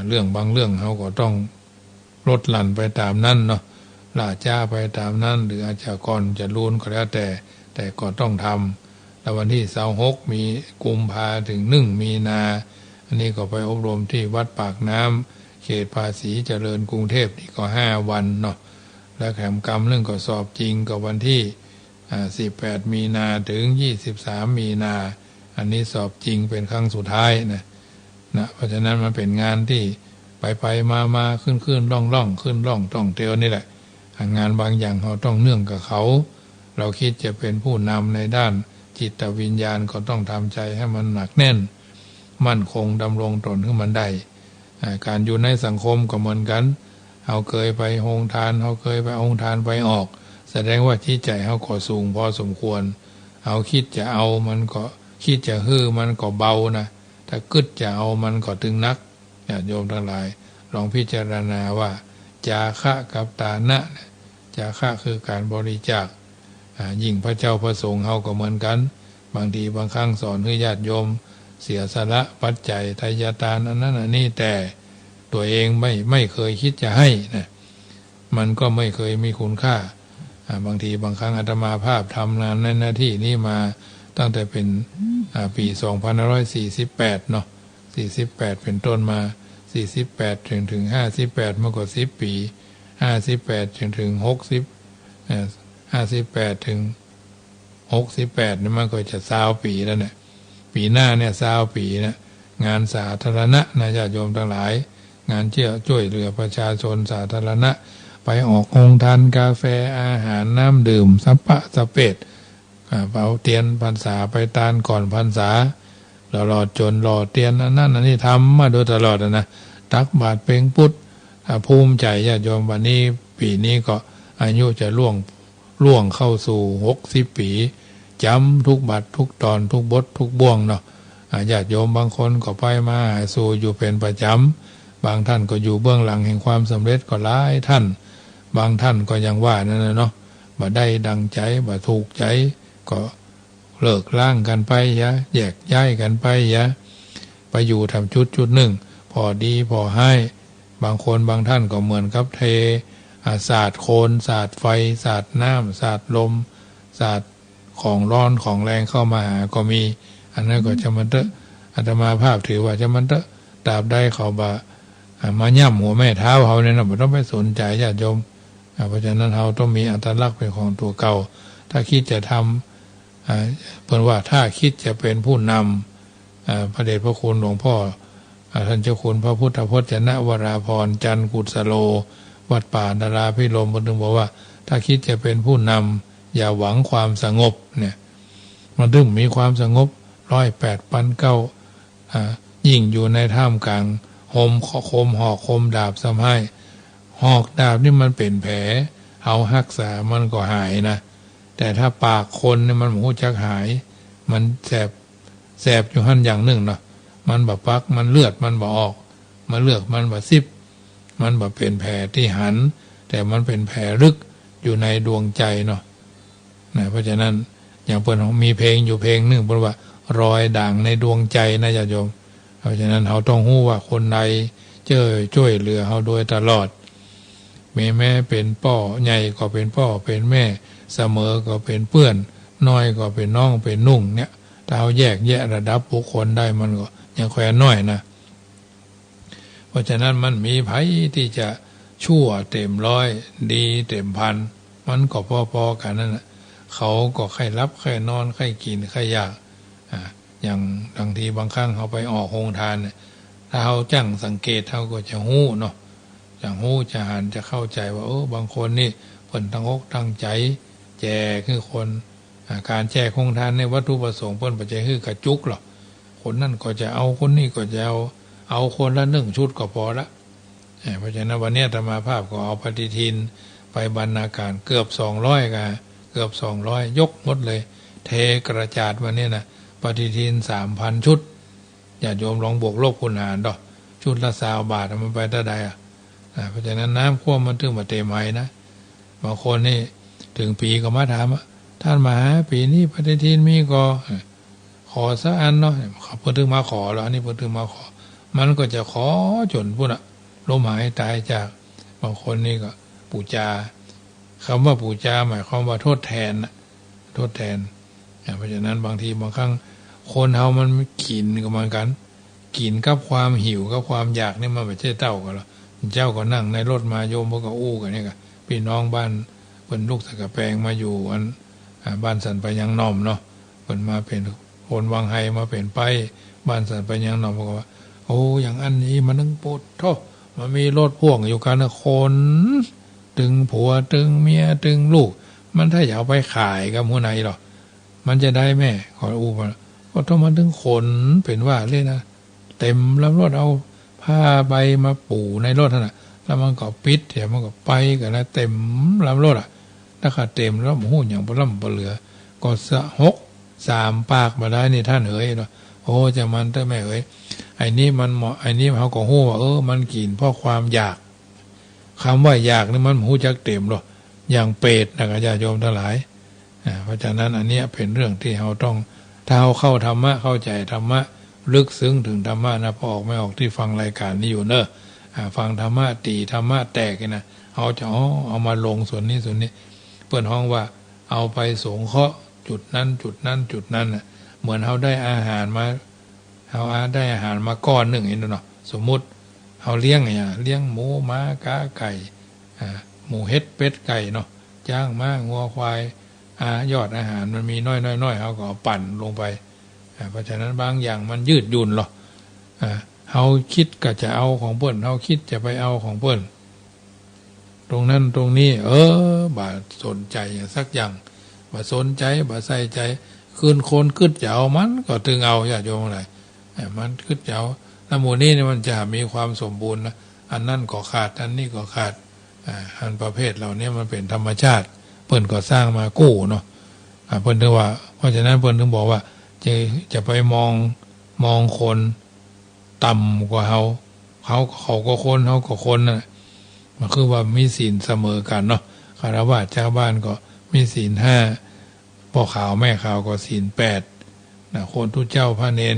เรื่องบางเรื่องเขาก็ต้องลดหลั่นไปตามนั้นเนาะล่าจ้าไปตามนั้นหรืออาจจะก่อนจะลุ้นก็แล้วแต่ก็ต้องท แล้ววันที่26มีกุมภาถึง1มีนาอันนี้ก็ไปอบรมที่วัดปากน้ำเขตภาษีเจริญกรุงเทพนี่ก็5วันเนาะแล้วแถมกรรมเรื่องก็สอบจริงก็วันที่18มีนาถึง23มีนาอันนี้สอบจริงเป็นครั้งสุดท้ายนะเพราะฉะนั้นมันเป็นงานที่ไปมาขึ้นล่องขึ้นล่องต้องเตียวนี่แหละงานบางอย่างเราต้องเนื่องกับเขาเราคิดจะเป็นผู้นำในด้านจิตวิญญาณก็ต้องทำใจให้มันหนักแน่นมั่นคงดำรงตนขึ้นมันได้การอยู่ในสังคมก็เหมือนกันเราเคยไปโรงทานเราเคยไปโรงทานไปออกแสดงว่าจิตใจเราก็สูงพอสมควรเอาคิดจะเอามันก็คิดจะฮื้อมันก็เบานะถ้ากึดจะเอามันก็ตึงนักญาติโยมทั้งหลายลองพิจารณาว่าจาคะกับตานะจาคะคือการบริจาคยิ่งพระเจ้าพระสงฆ์เฮาก็เหมือนกันบางทีบางครั้งสอนให้ญาติโยมเสียสละปัจจัยทายทานอันนั้นอันนี้แต่ตัวเองไม่เคยคิดจะให้นะมันก็ไม่เคยมีคุณค่าบางทีบางครั้งอาตมาภาพทำงานในหน้าที่นี้มาตั้งแต่เป็นปี2548เนาะ48เป็นต้นมา48ถึง58มากกว่า10ปี58ถึง60 58ถึง68นี่มันก็จะ20ปีแล้วเนี่ยปีหน้าเนี่ย20ปีนะงานสาธารณะนะญาติโยมทั้งหลายงานช่วยเหลือประชาชนสาธารณะไปออกโรงทานกาแฟอาหารน้ำดื่มสัปปะสเปดเป่าเทียนพรรษาไปตานก่อนพรรษาหล่อจนหล่อเทียนอันนั้นอันนี้ทำมาโดยตลอดนะตักบาตรเพ็งพุทธภูมิใจญาติโยมวันนี้ปีนี้ก็อายุจะล่วงเข้าสู่60ปีจำทุกบาททุกตอนทุกบททุกบ่วงเนาะญาติโยมบางคนก็ไปมาหาสู่อยู่เป็นประจำบางท่านก็อยู่เบื้องหลังแห่งความสำเร็จก็หลายท่านบางท่านก็ยังว่านั่นนะเนาะบ่ได้ดังใจบ่ถูกใจก็เลิกล้างกันไปยะแยกย้ายกันไปยะไปอยู่ทำจุดหนึ่งพอดีพอให้บางคนบางท่านก็เหมือนกับเทศาสตร์โคนศาสตร์ไฟศาสตร์น้ำศาสตร์ลมศาสตร์ของร้อนของแรงเข้ามาหาก็มีอันนั้นก็จะมันเตอะอาตมาภาพถือว่าจะมันเตอะตราบได้เขามาย่ำหัวแม่เท้าเขาเนี่ยเราไม่ต้องไปสนใจญาติโยมเพราะฉะนั้นเราต้องมีอัตลักษณ์เป็นของตัวเก่าถ้าคิดจะทำเพิ่นว่าถ้าคิดจะเป็นผู้นำพระเดชพระคุณหลวงพ่อท่านเจ้าคุณพระพุทธพจนะวราพรจันทร์กุศโลวัดป่าดาราพิรมถึงบอกว่าถ้าคิดจะเป็นผู้นำอย่าหวังความสงบเนี่ยมันดึงมีความสงบ108ปันเก้ายิ่งอยู่ในท่ามกลางหอกคมดาบสมัยหอกดาบนี่มันเป็นแผลเอารักษามันก็หายนะแต่ถ้าปากคนเนี่ยมันหูจักหายมันแสบอยู่หั่นอย่างหนึ่งเนาะมันบ่ปักมันเลือดมันบ่ออกมันเลือดมันบ่ซิบมันบ่เป็นแผลที่หันแต่มันเป็นแผลลึกอยู่ในดวงใจเนาะเพราะฉะนั้นอย่างเพิ่นมีเพลงอยู่เพลงหนึ่งเพิ่นว่ารอยด่างในดวงใจนะญาติโยมเพราะฉะนั้นเราต้องรู้ว่าคนใดช่วยเหลือเราโดยตลอดแม่เป็นพ่อใหญ่ก็เป็นพ่อเป็นแม่เสมอก็เป็นเพื่อนน้อยก็เป็นน้องเป็นนุ่งเนี่ยถ้าเราแยกแยะระดับบุคคลได้มันก็ยังแค่น้อยนะเพราะฉะนั้นมันมีไผที่จะชั่วเต็มร้อยดีเต็มพันมันก็พอๆกันนั่นแหละเขาก็ใครรับใครนอนใครกินใครอยากอย่างบางทีบางครั้งเขาไปออกโรงทานเนี่ยถ้าเขาจังสังเกตเขาก็จะหู้เนาะอย่างหู้จะหันจะเข้าใจว่าบางคนนี่เพิ่นตั้งอกตั้งใจแจกคือคนการแจกโรงทานในวัตถุประสงค์เพิ่นบ่ใช่คือกระจุกหรอกคนนั่นก็จะเอาคนนี้ก็จะเอาคนละ1ชุดก็พอละเพราะฉะนั้นวันนี้อาตมาภาพก็เอาปฏิทินไปบรรณาการเกือบ200กันเกือบ200ยกหมดเลยเทกระจาดวันนี้นะปฏิทิน 3,000 ชุดญาติโยมลองบวกลบคูณหารดอกชุดละ20 บาทมันไปเท่าใดเพราะฉะนั้นน้ำท่วมมันถึงมาเต็มไหนะบางคนนี่ถึงปีก็มาถามท่านมาหาปีนี้ปฏิทินมีก็ขอสักอันเนาะเพิ่นถึงมาขอแล้วนี่เพิ่นถึงมาขอมันก็จะขอจนพุ่นลมหายตายจากบางคนนี่ก็ปูจาคำว่าปูจาหมายความว่าทดแทน เพราะฉะนั้นบางทีบางครั้งคนเฮามันกินก็เหมือนกันกินกับความหิวกับความอยากนี่มันไม่ใช่เต้ากันหรอกเจ้าก็นั่งในรถมาโยมพวกก็อู้กันนี่ก็พี่น้องบ้านเพิ่นลูกสะกะแปงมาอยู่อันบ้านสันไปยังน้อมเนาะเพิ่นมาเป็นคนวังไห้มาเป็นไปบ้านสันไปยังน้อมบอกว่าโอ้อย่างอันนี้มันนึงปวดท้อมันมีรถพ่วงอยู่กันคนตึงผัวตึงเมียตึงลูกมันถ้าอยากเอาไปขายกับหัวไหนหรอมันจะได้แม่ขออู้มาก็ต้องมาถึงขนเป็นว่าเลยนะเต็มลำรถเอาผ้าใบมาปูในรถน่ะแล้วมันก็ปิดเดี๋ยวมันก็ไปกันนะเต็มลำรถอ่ะถ้าขาดเต็มแล้วหูอย่างปล่ำปเหลือก็สะหก3 ปากมาได้นี่ท่านเอ๋ยเนาะโอ้จะมันแต่แม่เอ๋ยไอ้นี่มันเหมาะไอ้นี่เขาก็หู้ว่ามันกินเพราะความอยากคำว่าอยากนี่มันหูจักเต็มหรอกอย่างเปรตนะญาติโยมทั้งหลายเพราะฉะนั้นอันนี้เป็นเรื่องที่เราต้องถ้าเราเข้าธรรมะเข้าใจธรรมะลึกซึ้งถึงธรรมะนะพอออกไม่ออกที่ฟังรายการนี้อยู่เนอะฟังธรรมะตีธรรมะแตกนะเอาจะเอามาลงส่วนนี้ส่วนนี้เปิดห้องว่าเอาไปสงเคราะห์จุดนั้นจุดนั้นจุดนั้นน่ะเหมือนเขาได้อาหารมาเขาได้อาหารมาก้อนหนึ่งเองเนาะสมมุติเขาเลี้ยงอย่างเลี้ยงหมูม้ากาไก่หมูเฮ็ดเป็ดไก่เนาะจ้างม้างัวควายยอดอาหารมันมีน้อยเขาก็ปั่นลงไปเพราะฉะนั้นบางอย่างมันยืดหยุ่นหรอกเขาคิดก็จะเอาของเปิ้นเขาคิดจะไปเอาของเปิ้นตรงนั้นตรงนี้บ่สนใจสักอย่างบ่สนใจบ่ใส่ใจคืนคนคึดจะเอามันก็ถึงเอาญาติโยมอะไรมันคึดจะเอาแล้วหมู่นี้เนี่ยมันจะมีความสมบูรณ์นะอันนั่นก็ขาดอันนี้ก็ขาดอันประเภทเหล่านี้มันเป็นธรรมชาติเปิ้นก็สร้างมากู้เนาะเปิ้นถึงว่าเพราะฉะนั้นเปิ้นถึงบอกว่าจะไปมองคนต่ำกว่าเขาก็คนเขาก็คนน่ะมันคือว่ามีศีลเสมอกันเนาะคฤหัสถ์ชาวบ้านก็มีศีล5พ่อขาวแม่ขาวก็ศีล8นะคนทุเจ้าพระเนน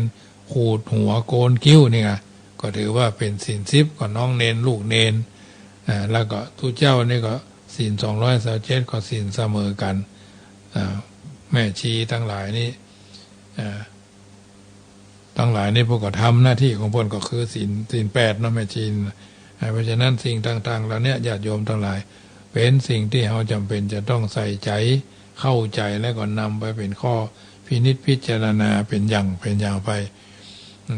ขูดหัวโกนคิ้วนี่ไงก็ถือว่าเป็นศีล10ก็น้องเนนลูกเนนแล้วก็ทุเจ้านี่ก็ศีล227ก็ศีลเสมอกันแม่ชีทั้งหลายนี่พวกก็ทำหน้าที่ของพวกก็คือศีล8เนาะแม่ชีเพราะฉะนั้นสิ่งต่างๆเหล่านี้ญาติโยมทั้งหลายเป็นสิ่งที่เราจำเป็นจะต้องใส่ใจเข้าใจแล้วก็นำไปเป็นข้อพินิจพิจารณาเป็นอย่างไป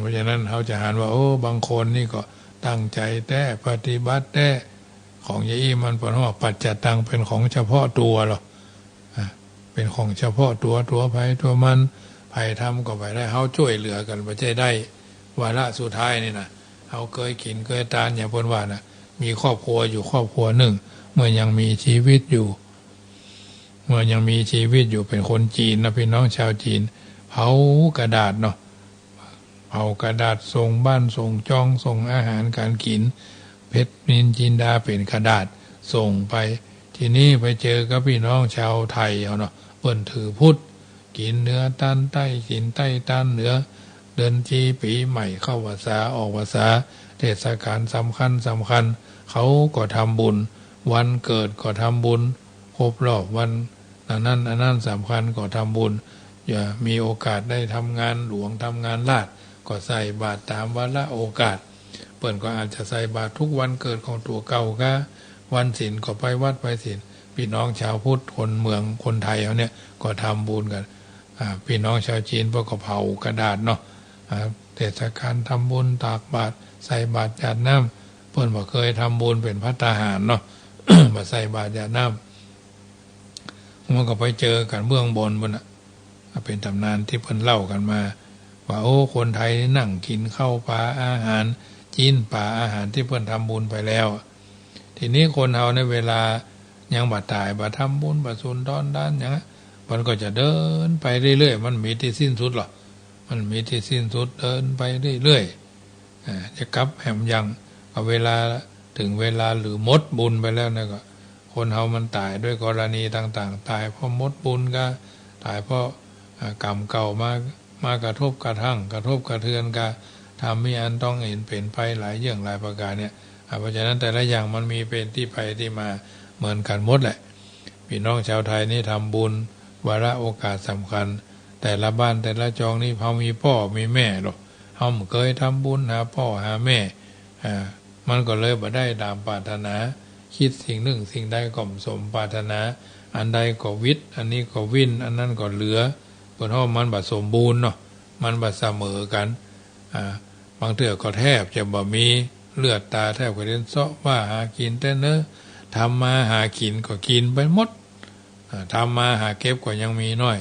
เพราะฉะนั้นเขาจะหาว่าบางคนนี่ก็ตั้งใจแต่ปฏิบัติแต่ของยี่มันเป็นว่าปัจจตังเป็นของเฉพาะตัวหรอเป็นของเฉพาะตัวภัยตัวมันภัยทำก็ไปได้เขาช่วยเหลือกันไปใจได้วาระสุดท้ายนี่นะเขาเคยกินเคยทานอย่างพ้นว่านะมีครอบครัวอยู่ครอบครัวหนึ่งเมื่อยังมีชีวิตอยู่เป็นคนจีนนะพี่น้องชาวจีนเผากระดาษเนาะเผากระดาษส่งบ้านส่งจ้องส่งอาหารการกินเพชรนินจินดาเป็นกระดาษส่งไปที่นี่ไปเจอกับพี่น้องชาวไทยเอาเนาะเปิ้นถือพุทธกินเนื้อตันใต้กินใต้ตันเนื้อเดือนจีปีใหม่เข้าพรรษาออกพรรษาเทศกาลสำคัญเขาก็ทำบุญวันเกิดก็ทำบุญครบรอบวันอันนั้นสำคัญก็ทำบุญอย่ามีโอกาสได้ทำงานหลวงทำงานราชก็ใส่บาตรตามวาระโอกาสเปิ้นก็อาจจะใส่บาตรทุกวันเกิดของตัวเก่าก็วันศีลก็ไปวัดไปศีลพี่น้องชาวพุทธคนเมืองคนไทยเขาเนี่ยก็ทำบุญกันพี่น้องชาวจีนพวกก็เผากระดาษเนาะเทศกาลทำบุญตากบาตรใส่บาตรหยาดน้ำเพิ่นบ่เคยทำบุญเป็นภัตตาหารเนาะ มาใส่บาตรหยาดน้ำมันก็ไปเจอกันเบื้องบนน่ะเป็นตำนานที่เพิ่นเล่ากันมาว่าคนไทยนั่งกินข้าวปลาอาหารจีนปลาอาหารที่เพิ่นทำบุญไปแล้วทีนี้คนเฮาในเวลายังบ่ตายบ่ทำบุญบ่สุนทรด้านอย่างนั้นมันก็จะเดินไปเรื่อยๆมันมีที่สิ้นสุดหรอมันมีที่สิ้นสุดเดินไปเรื่อยๆจะกลับแหมยังเวลาถึงเวลาหรือหมดบุญไปแล้วนะก็คนเฮามันตายด้วยกรณีต่างๆตายเพราะหมดบุญก็ตายเพราะกรรมเก่ามากระทบกระทั่งกระทบกระเทือนก็ทำให้อันต้องเห็นเป็นไปหลายอย่างหลายประการเนี่ยเพราะฉะนั้นแต่ละอย่างมันมีเป็นที่ไปที่มาเหมือนกันหมดแหละพี่น้องชาวไทยนี่ทำบุญวาระโอกาสสำคัญ แต่ละบ้านแต่ละจองนี่เขามีพ่อมีแม่หรอกเขาไม่เคยทำบุญหาพ่อหาแม่มันก็เลยบ่ได้ตามปรารถนาคิดสิ่งหนึ่งสิ่งใดก็สมปรารถนาอันใดก็วิตอันนี้ก็วินอันนั้นก็เหลือเพราะมันบ่สมบูรณ์เนาะมันบ่เสมอกันบางเทื่อก็แทบจะบ่มีเลือดตาแทบก็เล่นเซาะว่าหากินแต่เนอะทำมาหากินก็กินไปหมดทำมาหาเก็บก็ยังมีน้อย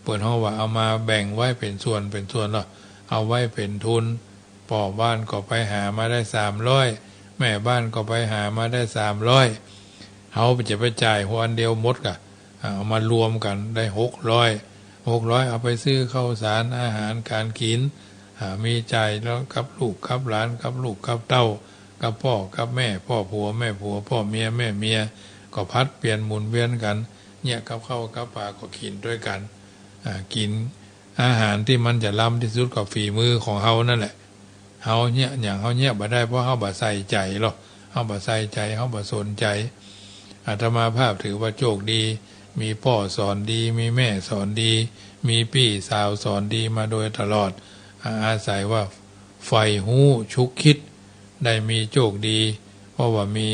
เปิดห้องว่าเอามาแบ่งไว้เป็นส่วนหรอเอาไว้เป็นทุนพ่อบ้านก็ไปหามาได้300แม่บ้านก็ไปหามาได้300เขาจะไปจ่ายหัวอันเดียวหมดกะเอามารวมกันได้600เอาไปซื้อข้าวสารอาหารการกินมีจ่ายแล้วกับลูกกับหลานกับลูกกับเต้ากับพ่อกับแม่พ่อผัวแม่ผัวพ่อเมียแม่เมียก็พัดเปลี่ยนหมุนเวียนกันเนี่ยกับข้าวกับปลาก็กินด้วยกันกินอาหารที่มันจะล้ำที่สุดกับฝีมือของเฮานั่นแหละเฮาเนี่ยอย่างเฮาเนี่ยบ่ได้เพราะเฮาบ่ใส่ใจหรอกเฮาบ่ใส่ใจเฮาบ่สนใจอาตมาภาพถือว่าโชคดีมีพ่อสอนดีมีแม่สอนดีมีพี่สาวสอนดีมาโดยตลอดอาศัยว่าไฟหูชุกคิดได้มีโชคดีเพราะว่ามี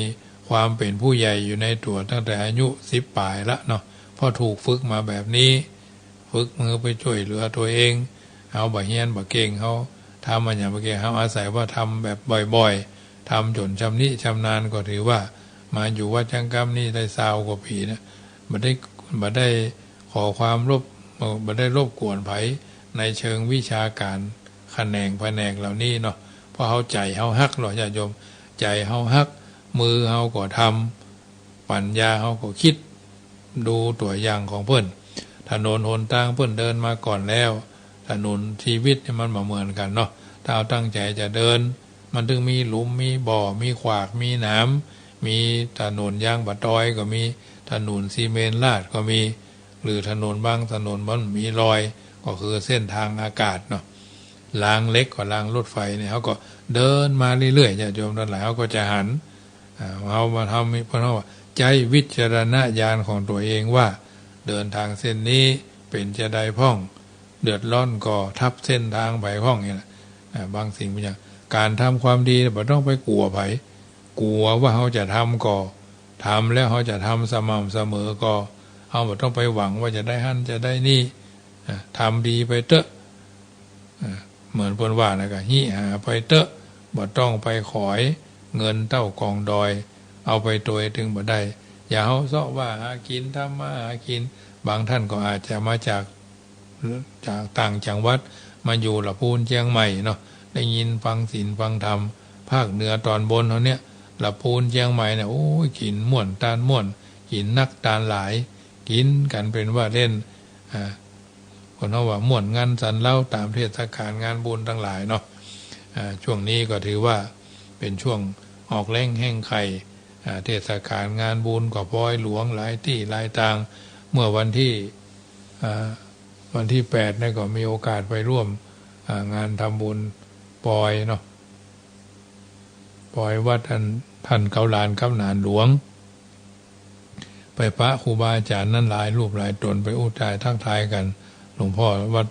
ความเป็นผู้ใหญ่อยู่ในตัวตั้งแต่อายุ10 ปลายละเนาะพอถูกฝึกมาแบบนี้ฝึกมือไปช่วยเหลือตัวเองเอาบ่เฮียนบ่เก่งเขาทำมันอย่างบ่เก่งเขาอาศัยว่าทำแบบบ่อยๆทำจนชำนิชำนาญก็ถือว่ามาอยู่วัดจังกรรมนี่ได้20 กว่าปีนะบ่ได้ขอความบ่ได้รบกวนไผในเชิงวิชาการแขนงเหล่านี้เนาะเพราะเขาใจเขาฮักหรอญาติโยมใจเขาฮักมือเขาก็ทำปัญญาเขาก็คิดดูตัวอย่างของเพิ่นถนนหนทางเพิ่นเดินมาก่อนแล้วถนนชีวิตมันบ่เหมือนกันเนาะถ้าเอาตั้งใจจะเดินมันถึงมีหลุมมีบ่อมีขวากมีหนามมีถนนยางบะตอยก็มีถนนซีเมนต์ลาดก็มีหรือถนนบางถนนมันมีรอยก็คือเส้นทางอากาศเนาะรางเล็กกว่ารางรถไฟเนี่ยเขาก็เดินมาเรื่อยๆญาติโยมทั้งหลายเขาก็จะหันเอามาทำเพราะว่าใจวิจารณญาณของตัวเองว่าเดินทางเส้นนี้เป็นจะได้พ่องเดือดร้อนก็ทับเส้นทางไปพ่องนี่แหละบางสิ่งบางอย่างการทำความดีไม่ต้องไปกลัวไผกลัวว่าเขาจะทำก็ทำแล้วเขาจะทำสม่ำเสมอก็เขาไม่ต้องไปหวังว่าจะได้หั่นจะได้นี่ทำดีไปเถอะเหมือนเพิ่นว่านะก็หิหาไปเถอะบ่ต้องไปขอยเงินเต้ากองดอยเอาไปตัวถึงบ่ได้อย่าเฮาเซาะว่าหากินทำมาหากินบางท่านก็อาจจะมาจากต่างจังหวัดมาอยู่ลำพูนเชียงใหม่เนาะได้ยินฟังศีลฟังธรรมภาคเหนือตอนบนเฮาเนี่ยลำพูนเชียงใหม่เนี่ยโอ้ยกินม่วนตาลม่วนกินนักตาลหลายกินกันเป็นว่าเล่นคนเฮาว่าม่วนงานสันเล่าตามเทศกาลงานบุญทั้งหลายเนาะช่วงนี้ก็ถือว่าเป็นช่วงออกแรงแห่งไข่เทศกาลงานบุญกับปอยหลวงหลายที่หลายทางเมื่อวันที่8นี่ก็มีโอกาสไปร่วมงานทำบุญปอยเนาะปอยวัดท่านเกาหลานกำนานหลวงไปพระครูบาอาจารย์นั้นหลายรูปหลายตนไปอุทายทักทายกันหลวงพ่อวัด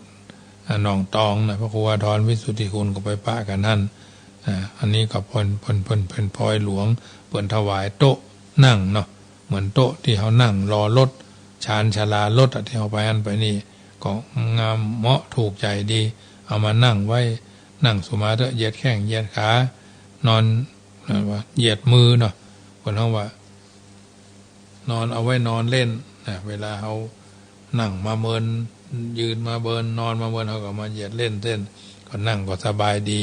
หนองตองนะพระครูอาทรวิสุทธิคุณก็ไปปะกันนั่นอันนี้ก็เพิ่นปอยหลวงเพิ่นถวายโต๊ะนั่งเนาะเหมือนโต๊ะที่เขานั่งรอรถชานชลารถที่เขาไปอันไปนี่ก็งามเหมาะถูกใจดีเอามานั่งไว้นั่งสุมาเถอะเหยียดแข้งเหยียดขานอนว่าเหยียดมือเนาะคนเขาว่านอนเอาไว้นอนเล่นเวลาเขานั่งมาเมินยืนมาเบินนอนมาเมินเขาก็มาเหยียดเล่นเส้นก็นั่งก็สบายดี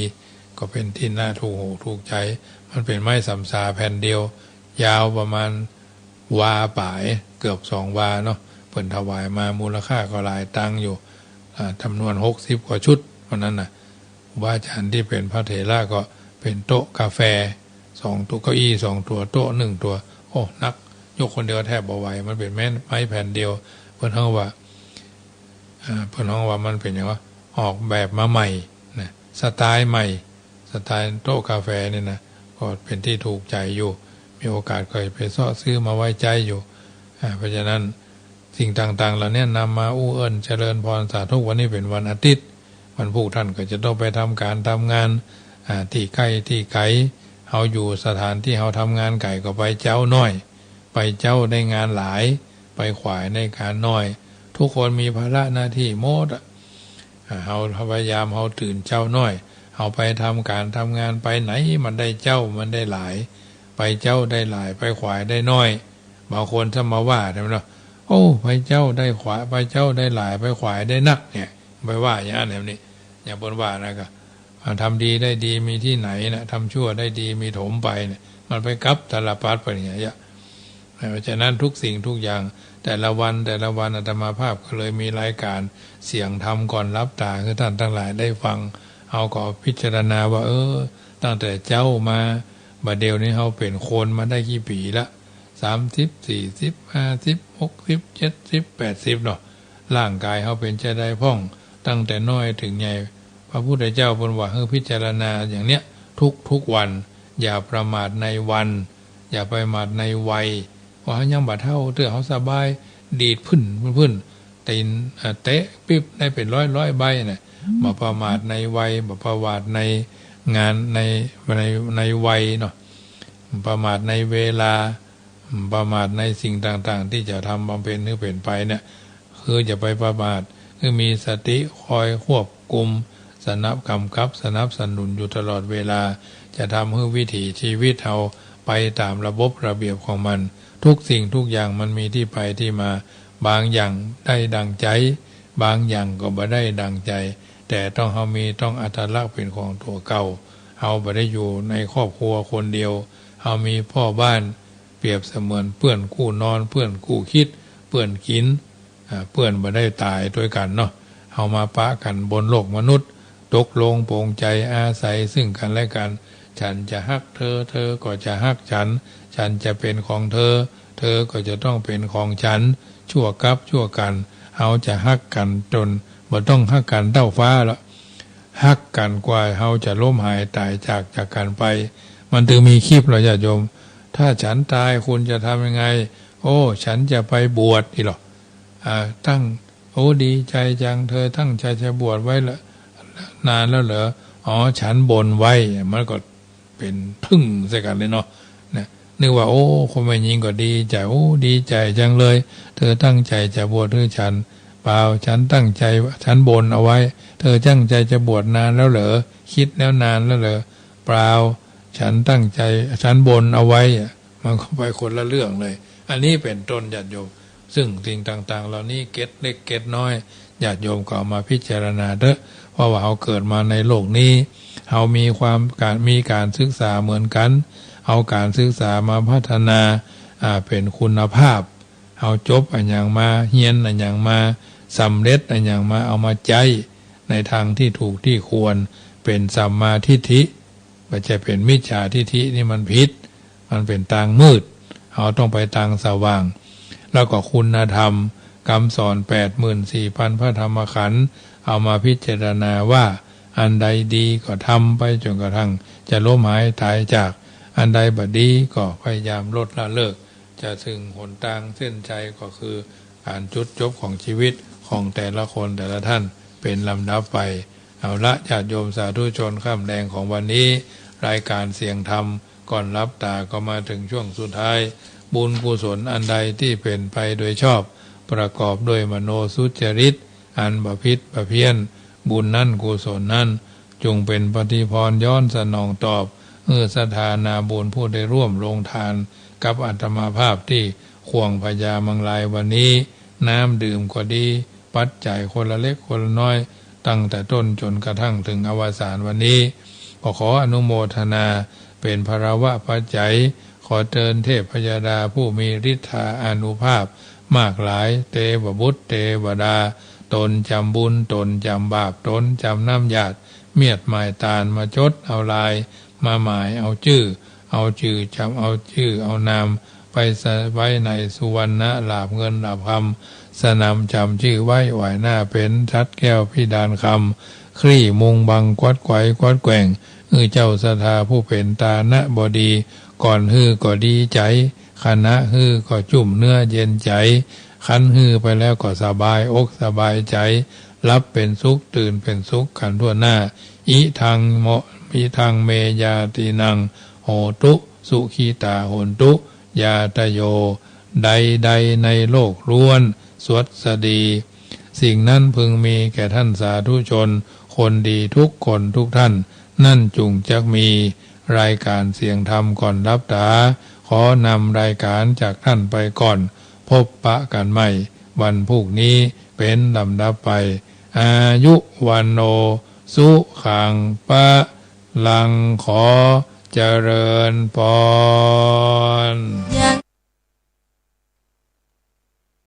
ก็เป็นที่น่าถูกหูถูกใจมันเป็นไม้สำสาแผ่นเดียวยาวประมาณวาป่ายเกือบ2 วาเนาะเปิ่นถวายมามูลค่าก็หลายตังอยู่จำนวน60 กว่าชุดเพราะนั้นนะว่าอาจารย์ที่เป็นพระเถระก็เป็นโต๊ะกาแฟ2 ตัวเก้าอี้2 ตัวโต๊ะ1 ตัวโอ้นักยกคนเดียวแทบบ่ไหวมันเป็นไม้แผ่นเดียวเพิ่นเฮาว่ามันเป็นอย่างว่าออกแบบมาใหม่นะสไตล์ใหม่สไตล์โต๊ะกาแฟนี่นะก็เป็นที่ถูกใจอยู่มีโอกาสก็ไปซื้อมาไว้ใจอยู่เพราะฉะนั้น สิ่งต่างๆเหล่านี้นำมาอู้เอิ้นเจริญพรสาธุวันนี้เป็นวันอาทิตย์วันพุธท่านก็จะต้องไปทำการทำงานที่ใกล้ที่ไกลเขาอยู่สถานที่เขาทำงานไก่ก็ไปเจ้าน้อยไปเจ้าได้งานหลายไปขวายในการน้อยทุกคนมีภาระหน้าที่หมดเขาพยายามเขาตื่นเจ้าน้อยเขาไปทำการทำงานไปไหนมันได้เจ้ามันได้หลายไปเจ้าได้หลายไปขวายได้น้อยบางคนจะมาว่าใช่ไหมล่ะโอ้ไปเจ้าได้ขวายไปเจ้าได้หลายไปขวายได้นักเนี่ยไปว่าอย่างนั้นนี้อย่างบนว่านะก็ทำดีได้ดีมีที่ไหนนะทำชั่วได้ดีมีถมไปเนี่ยมันไปกับตลปัดไปอย่างเงี้ยเพราะฉะนั้นทุกสิ่งทุกอย่างแต่ละวันอาตมาภาพก็เลยมีรายการเสียงธรรมก่อนรับตาคือท่านทั้งหลายได้ฟังเอาก็พิจารณาว่าตั้งแต่เจ้ามาบัดเดียวนี้เขาเป็นคนมาได้กี่ปีละ30 40 50 60 70 80เนาะร่างกายเขาเป็นจะได้พ่องตั้งแต่น้อยถึงใหญ่พระพุทธเจ้าบอกว่าให้พิจารณาอย่างเนี้ยทุกวันอย่าประมาทในวันอย่าไปประมาทในวัยว่ายังบาดเท่าเตื้อเขาสบายดีดพึ่นตีนเตะปิ๊บได้เป็นร้อยใบเนี่ยบ่ประมาทในวัยบ่ประมาทในงานในวัยเนาะประมาทในเวลาประมาทในสิ่งต่างๆที่จะทำบำเพ็ญหรือเป็นไปเนี่ยคืออย่าไปประมาทคือมีสติคอยควบคุมสนับสนุนอยู่ตลอดเวลาจะทำให้วิถีชีวิตเราไปตามระบบระเบียบของมันทุกสิ่งทุกอย่างมันมีที่ไปที่มาบางอย่างได้ดังใจบางอย่างก็บ่ได้ดังใจแต่ต้องต้องอัตลักษณ์เป็นของตัวเก่าเราบ่ได้อยู่ในครอบครัวคนเดียวเรามีพ่อบ้านเปรียบเสมือนเพื่อนคู่นอนเพื่อนคู่คิดเพื่อนกินเพื่อนบ่ได้ตายด้วยกันเนาะเรามาปะกันบนโลกมนุษย์ตกลงปรงใจอาศัยซึ่งกันและกันฉันจะฮักเธอเธอก็จะฮักฉันจะเป็นของเธอเธอก็จะต้องเป็นของฉันชั่วกับชั่วกันเราจะฮักกันจนบ่ต้องฮักกันเท่าฟ้าแล้วฮักกันกว่าเราจะล้มหายตายจากกันไปมันถึงมีคลิปเราญาติโยมถ้าฉันตายคุณจะทำยังไงโอ้ฉันจะไปบวชนี่หรอตั้งโอ้ดีใจจังเธอตั้งใจจะบวชไว้ละนานแล้วเหรออ๋อฉันบนไว้มันก็เป็นพึ่งใส่กันเลยเนาะนึกว่าโอ้คนไม่ยิงก็ดีใจโอ้ดีใจจังเลยเธอตั้งใจจะบวชหรือฉันเปล่าฉันตั้งใจฉันบนเอาไว้เธอตั้งใจจะบวชนานแล้วเหรอคิดแล้วนานแล้วเหรอเปล่าฉันตั้งใจฉันบนเอาไว้มันก็ไปคนละเรื่องเลยอันนี้เป็นต้นญาติโยมซึ่งสิ่งต่างๆเหล่านี้เก็ดเล็กเก็ดน้อยญาติโยมก็มาพิจารณาเด้อเพราะว่าเราเกิดมาในโลกนี้เรามีการศึกษาเหมือนกันเอาการศึกษามาพัฒนาเป็นคุณภาพเอาจบอันอย่างมาเฮียนอันอย่างมาสำเร็จอันอย่างมาเอามาใจในทางที่ถูกที่ควรเป็นสัมมาทิฏฐิไม่ใช่เป็นมิจฉาทิฏฐินี่มันผิดมันเป็นทางมืดเราต้องไปทางสว่างแล้วก็คุณธรรมคำสอน 84,000 พระธรรมขันธ์เอามาพิจารณาว่าอันใดดีก็ทำไปจนกระทั่งจะล้มหายตายจากอันใดบดีก็พยายามลดละเลิกจะถึงหนทางเส้นชัยก็คือการจุดจบของชีวิตของแต่ละคนแต่ละท่านเป็นลำดับไปเอาละญาติโยมสาธุชนข้ามแดงของวันนี้รายการเสียงธรรมก่อนรับตาก็มาถึงช่วงสุดท้ายบุญกุศลอันใดที่เป็นไปโดยชอบประกอบด้วยมโนสุจริตอันประพิษประเพี้ยนบุญนั่นกุศลนั่นจงเป็นปฏิพรย้อนสนองตอบสถานาบุญผู้ได้ร่วมลงทานกับอาตมาภาพที่ควงพญามังลายวันนี้น้ำดื่มก็ดีปัจจัยคนละเล็กคนละน้อยตั้งแต่ต้นจนกระทั่งถึงอวสานวันนี้ก็ขออนุโมทนาเป็นภรวะปัจจัยขอเตือนเทพพยาดาผู้มีฤทธาอานุภาพมากหลายเทวบุตรเทวดาตนจำบุญตนจำบาปตนจำน้ำหยาดเมียดหมายตาลมาจดเอาลายมาหมายเอาชื่อจำเอาชื่อเอานามไปไว้ในสุวรรณลาภเงินลาภคำสนำจำชื่อไว้ไหวหน้าเป็นชัดแก้วพิดานคำคลี่มุงบังกวัดไกวกวัดแกว่งเจ้าสถาผู้เป็นตาณบดีก่อนก็ดีใจคณะก็จุ่มเนื้อเย็นใจ คันฮือไปแล้วก็สบายอกสบายใจรับเป็นสุขตื่นเป็นสุขกันทั่วหน้าอิทังโมอิทังเมยาตินังโหตุสุขีตาโหนตุยาตโยใดใดในโลกล้วนสวัสดี สิ่งนั้นพึงมีแก่ท่านสาธุชนคนดีทุกคนทุกท่านนั่นจุงจักมีรายการเสียงธรรมก่อนรับตาขอนำรายการจากท่านไปก่อนพบปะกันใหม่วันพรุ่งนี้เป็นลำดับไปอายุวันโนสุขังปะลังขอเจริญพรยัง